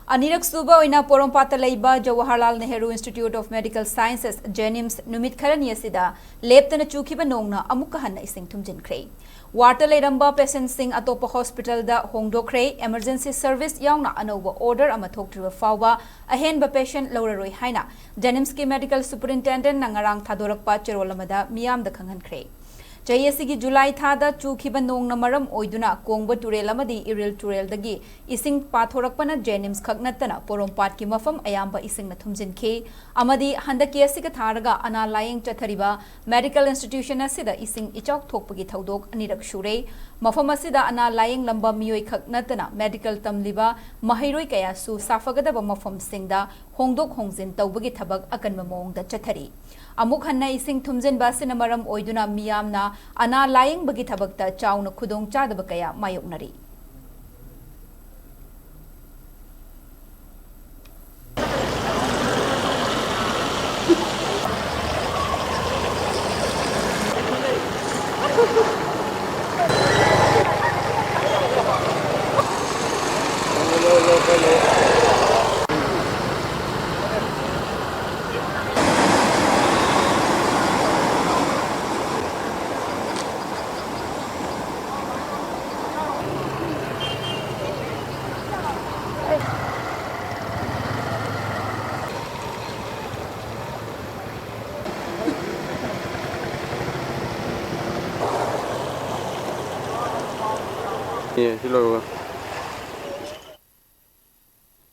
Anirak Suba oina Porompata leiba Jawaharlal Nehru Institute of Medical Sciences Jnims numit kharani asida Leptana Chukhiba Nongna Amuk Hanna Eshing Thumjinkhre. Water leiramba patient sing atopa hospital da hongdokre emergency service yauna anova order ama thoktriba fawba ahenba patient lauraroi haina Jnims ki medical superintendent nangarang thadorakpa cherolamada miyam da khanghankre. Jayasigi July Thada Chukhiba Nongna maram oiduna Kongba Turelamadi Iril Turel dagi Ising Pathorakpana Jnims Khagnatana Porompat ki mafam ayamba Ising na Thumjinkhre amadi handaki asiga tharaga ana lying chathariba medical institution asida Ising ichok thokpagi thaudok anirak shure mafam asida ana lying lamba miyoi khagnatana medical tamliba mahairoi kaya su safagadaba mafam singda hongdok hongjin tawbagi thabak akanma mongda chathari Amuk Hanna Ising Thumjinba sina maram oiduna miyamna ana lying bagi thabakta chauna khudong chadaba kaya mayoknari Yeah, hello.